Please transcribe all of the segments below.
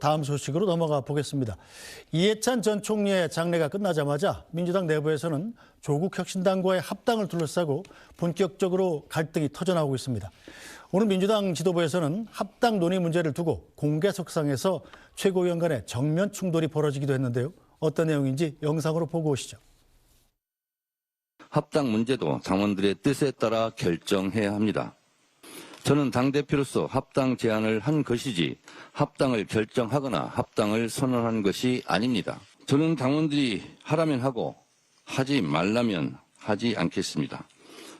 다음 소식으로 넘어가 보겠습니다. 이해찬 전 총리의 장례가 끝나자마자 민주당 내부에서는 조국 혁신당과의 합당을 둘러싸고 본격적으로 갈등이 터져나오고 있습니다. 오늘 민주당 지도부에서는 합당 논의 문제를 두고 공개석상에서 최고위원 간의 정면 충돌이 벌어지기도 했는데요. 어떤 내용인지 영상으로 보고 오시죠. 합당 문제도 당원들의 뜻에 따라 결정해야 합니다. 저는 당대표로서 합당 제안을 한 것이지 합당을 결정하거나 합당을 선언한 것이 아닙니다. 저는 당원들이 하라면 하고 하지 말라면 하지 않겠습니다.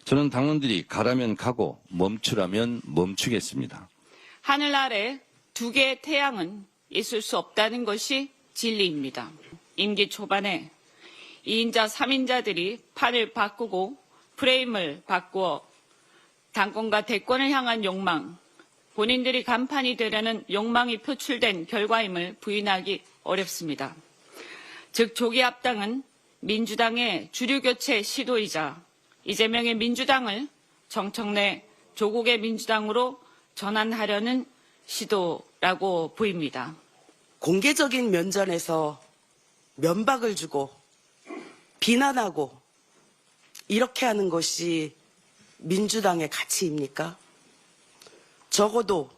저는 당원들이 가라면 가고 멈추라면 멈추겠습니다. 하늘 아래 두 개의 태양은 있을 수 없다는 것이 진리입니다. 임기 초반에 2인자, 3인자들이 판을 바꾸고 프레임을 바꾸어 당권과 대권을 향한 욕망, 본인들이 간판이 되려는 욕망이 표출된 결과임을 부인하기 어렵습니다. 즉 조기 합당은 민주당의 주류교체 시도이자 이재명의 민주당을 정청래 조국의 민주당으로 전환하려는 시도라고 보입니다. 공개적인 면전에서 면박을 주고 비난하고 이렇게 하는 것이 민주당의 가치입니까? 적어도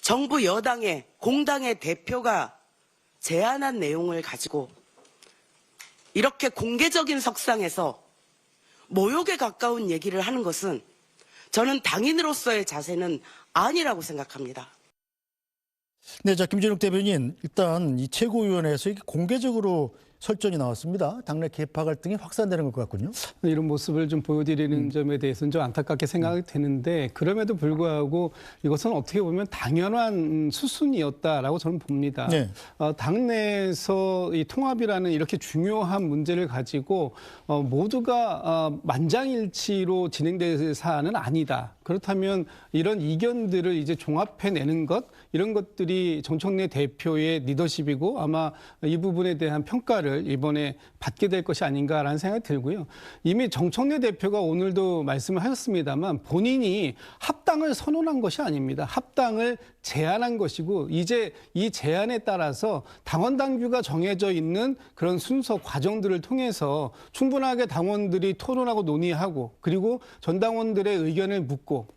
정부 여당의 공당의 대표가 제안한 내용을 가지고 이렇게 공개적인 석상에서 모욕에 가까운 얘기를 하는 것은 저는 당인으로서의 자세는 아니라고 생각합니다. 네, 자 김진욱 대변인, 일단 이 최고위원회에서 이게 공개적으로 설전이 나왔습니다. 당내 계파 갈등이 확산되는 것 같군요. 이런 모습을 좀 보여드리는 점에 대해서는 좀 안타깝게 생각이 되는데, 그럼에도 불구하고 이것은 어떻게 보면 당연한 수순이었다라고 저는 봅니다. 네. 당내에서 이 통합이라는 이렇게 중요한 문제를 가지고 모두가 만장일치로 진행될 사안은 아니다. 그렇다면 이런 이견들을 이제 종합해내는 것, 이런 것들이 정청래 대표의 리더십이고 아마 이 부분에 대한 평가를 이번에 받게 될 것이 아닌가라는 생각이 들고요. 이미 정청래 대표가 오늘도 말씀을 하셨습니다만 본인이 합당을 선언한 것이 아닙니다. 합당을 제안한 것이고, 이제 이 제안에 따라서 당원 당규가 정해져 있는 그런 순서 과정들을 통해서 충분하게 당원들이 토론하고 논의하고, 그리고 전당원들의 의견을 묻고,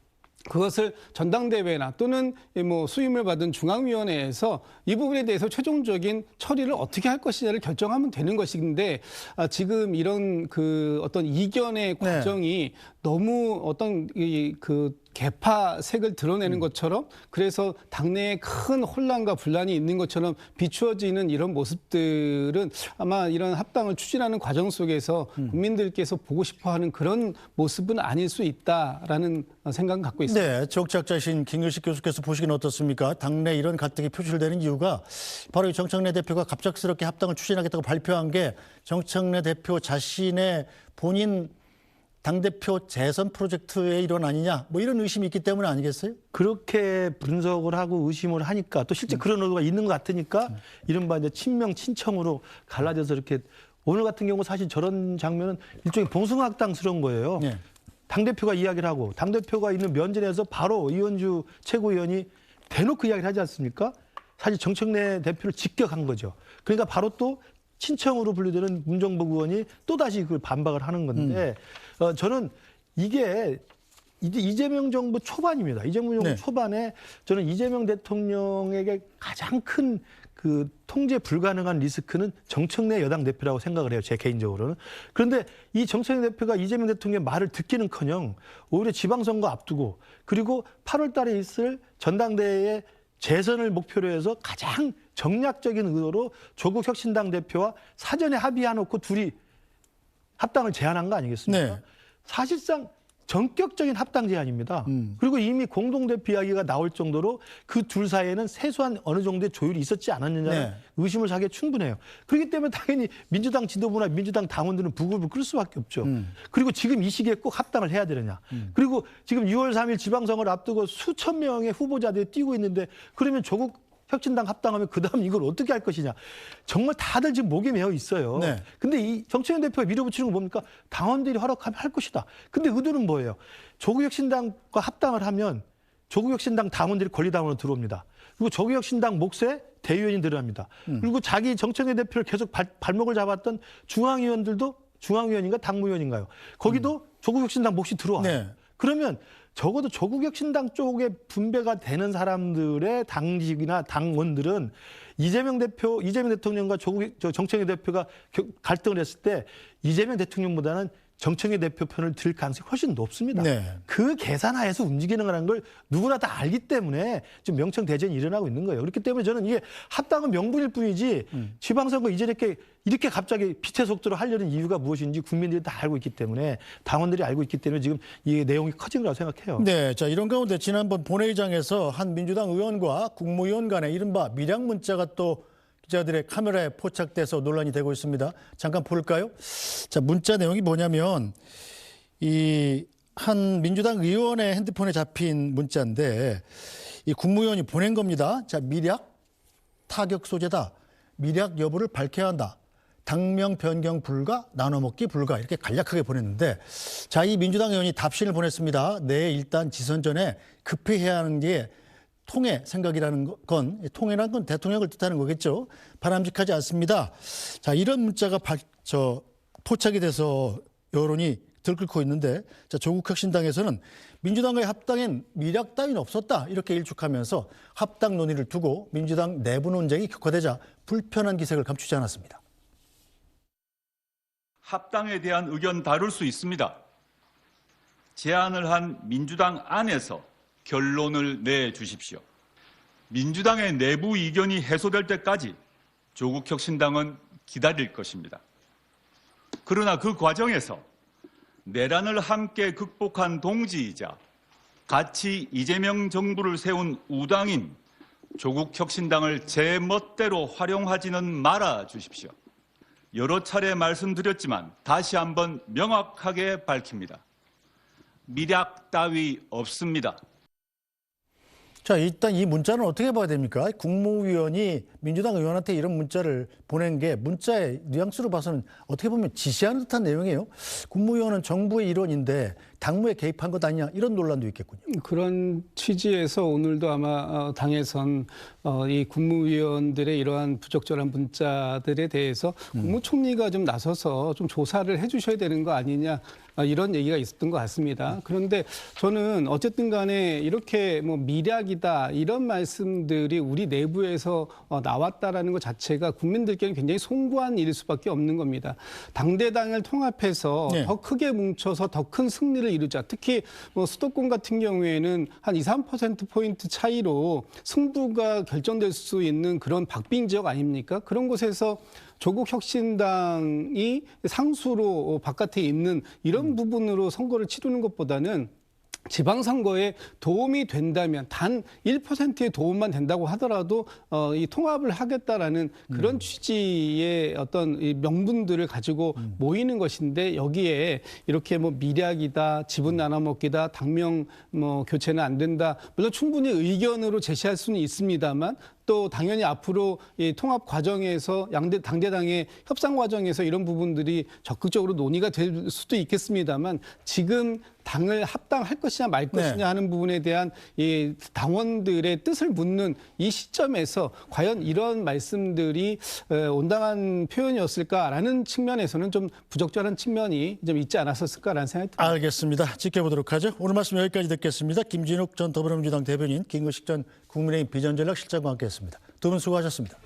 그것을 전당대회나 또는 뭐 수임을 받은 중앙위원회에서 이 부분에 대해서 최종적인 처리를 어떻게 할 것이냐를 결정하면 되는 것인데, 지금 이런 그 어떤 이견의 과정이 너무 어떤 그 개파색을 드러내는 것처럼, 그래서 당내에 큰 혼란과 분란이 있는 것처럼 비추어지는 이런 모습들은 아마 이런 합당을 추진하는 과정 속에서 국민들께서 보고 싶어하는 그런 모습은 아닐 수 있다라는 생각을 갖고 있습니다. 네, 정치학자이신 김규식 교수께서 보시기는 어떻습니까? 당내 이런 갈등이 표출되는 이유가 바로 이 정청래 대표가 갑작스럽게 합당을 추진하겠다고 발표한 게 정청래 대표 자신의 본인 당대표 재선 프로젝트의 일원 아니냐, 뭐 이런 의심이 있기 때문 아니겠어요? 그렇게 분석을 하고 의심을 하니까, 또 실제 그런 의도가 있는 것 같으니까 이른바 이제 친명 친청으로 갈라져서 이렇게, 오늘 같은 경우 사실 저런 장면은 일종의 봉숭아학당스러운 거예요. 네. 당대표가 이야기를 하고 당대표가 있는 면전에서 바로 이현주 최고위원이 대놓고 이야기를 하지 않습니까? 사실 정청래 대표를 직격한 거죠. 그러니까 바로 또 친청으로 분류되는 문정복 의원이 또다시 그걸 반박을 하는 건데, 저는 이게 이재명 정부 초반입니다. 이재명 정부 초반에 저는 이재명 대통령에게 가장 큰 그 통제 불가능한 리스크는 정청래 여당 대표라고 생각을 해요. 제 개인적으로는. 그런데 이 정청래 대표가 이재명 대통령의 말을 듣기는커녕 오히려 지방선거 앞두고, 그리고 8월 달에 있을 전당대회에 재선을 목표로 해서 가장 정략적인 의도로 조국 혁신당 대표와 사전에 합의해놓고 둘이 합당을 제안한 거 아니겠습니까? 네. 사실상 전격적인 합당 제안입니다. 그리고 이미 공동대표 이야기가 나올 정도로 그 둘 사이에는 세수한 어느 정도의 조율이 있었지 않았느냐는 의심을 사기에 충분해요. 그렇기 때문에 당연히 민주당 지도부나 민주당 당원들은 부글부글 끓을 수밖에 없죠. 그리고 지금 이 시기에 꼭 합당을 해야 되느냐. 그리고 지금 6월 3일 지방선거를 앞두고 수천 명의 후보자들이 뛰고 있는데, 그러면 조국 혁신당 합당하면 그다음 이걸 어떻게 할 것이냐. 정말 다들 지금 목에 매어 있어요. 네. 근데 이 정청래 대표가 밀어붙이는 건 뭡니까? 당원들이 허락하면 할 것이다. 근데 의도는 뭐예요? 조국 혁신당과 합당을 하면 조국 혁신당 당원들이 권리당원으로 들어옵니다. 그리고 조국혁신당 몫에 대의원이 늘어납니다. 그리고 자기 정청래 대표를 계속 발목을 잡았던 중앙위원들도 중앙위원인가 당무위원인가요? 거기도 조국혁신당 몫이 들어와요. 네. 그러면 적어도 조국혁신당 쪽에 분배가 되는 사람들의 당직이나 당원들은 이재명 대통령과 정청래 대표가 갈등을 했을 때 이재명 대통령보다는 정청래 대표 편을 들 가능성이 훨씬 높습니다. 네. 그 계산하에서 움직이는 거라는 걸 누구나 다 알기 때문에 지금 명청대전이 일어나고 있는 거예요. 그렇기 때문에 저는 이게 합당은 명분일 뿐이지 지방선거 이전에 이렇게 갑자기 빛의 속도로 하려는 이유가 무엇인지 국민들이 다 알고 있기 때문에 당원들이 알고 있기 때문에 지금 이 내용이 커진 거라고 생각해요. 네, 자 이런 가운데 지난번 본회의장에서 한 민주당 의원과 국무위원 간의 이른바 밀양 문자가 또 기자들의 카메라에 포착돼서 논란이 되고 있습니다. 잠깐 볼까요? 자, 문자 내용이 뭐냐면 이 한 민주당 의원의 핸드폰에 잡힌 문자인데 이 국무위원이 보낸 겁니다. 자, 밀약 타격 소재다. 밀약 여부를 밝혀야 한다. 당명 변경 불가, 나눠 먹기 불가 이렇게 간략하게 보냈는데 자, 이 민주당 의원이 답신을 보냈습니다. 네, 일단 지선 전에 급히 해야 하는 게 통해 생각이라는 건 통해라는 건 대통령을 뜻하는 거겠죠. 바람직하지 않습니다. 자, 이런 문자가 포착이 돼서 여론이 들끓고 있는데 자, 조국혁신당에서는 민주당과의 합당엔 밀약 따위는 없었다 이렇게 일축하면서 합당 논의를 두고 민주당 내부 논쟁이 격화되자 불편한 기색을 감추지 않았습니다. 합당에 대한 의견 다룰 수 있습니다. 제안을 한 민주당 안에서 결론을 내주십시오. 민주당의 내부 이견이 해소될 때까지 조국혁신당은 기다릴 것입니다. 그러나 그 과정에서 내란을 함께 극복한 동지이자 같이 이재명 정부를 세운 우당인 조국혁신당을 제 멋대로 활용하지는 말아 주십시오. 여러 차례 말씀드렸지만 다시 한번 명확하게 밝힙니다. 밀약 따위 없습니다. 자, 일단 이 문자는 어떻게 봐야 됩니까? 국무위원이 민주당 의원한테 이런 문자를 보낸 게 문자의 뉘앙스로 봐서는 어떻게 보면 지시하는 듯한 내용이에요. 국무위원은 정부의 일원인데 당무에 개입한 것 아니냐 이런 논란도 있겠군요. 그런 취지에서 오늘도 아마 당에선 이 국무위원들의 이러한 부적절한 문자들에 대해서 국무총리가 좀 나서서 좀 조사를 해주셔야 되는 거 아니냐 이런 얘기가 있었던 것 같습니다. 그런데 저는 어쨌든 간에 이렇게 뭐 밀약이다 이런 말씀들이 우리 내부에서 나왔다라는 것 자체가 국민들께는 굉장히 송구한 일일 수밖에 없는 겁니다. 당대당을 통합해서 네. 더 크게 뭉쳐서 더 큰 승리를 이루자. 특히 뭐 수도권 같은 경우에는 한 2~3%포인트 차이로 승부가 결정될 수 있는 그런 박빙 지역 아닙니까? 그런 곳에서 조국혁신당이 상수로 바깥에 있는 이런 부분으로 선거를 치르는 것보다는 지방선거에 도움이 된다면 단 1%의 도움만 된다고 하더라도 이 통합을 하겠다라는 그런 취지의 어떤 이 명분들을 가지고 모이는 것인데 여기에 이렇게 뭐 밀약이다, 지분 나눠먹기다, 당명 뭐 교체는 안 된다. 물론 충분히 의견으로 제시할 수는 있습니다만 또 당연히 앞으로 이 통합 과정에서 당대당의 협상 과정에서 이런 부분들이 적극적으로 논의가 될 수도 있겠습니다만 지금 당을 합당할 것이냐 말 것이냐 하는 부분에 대한 이 당원들의 뜻을 묻는 이 시점에서 과연 이런 말씀들이 온당한 표현이었을까라는 측면에서는 좀 부적절한 측면이 좀 있지 않았었을까라는 생각이 듭니다. 알겠습니다. 지켜보도록 하죠. 오늘 말씀 여기까지 듣겠습니다. 김진욱 전 더불어민주당 대변인, 김근식 전 국민의힘 비전전략실장과 함께했습니다. 두 분 수고하셨습니다.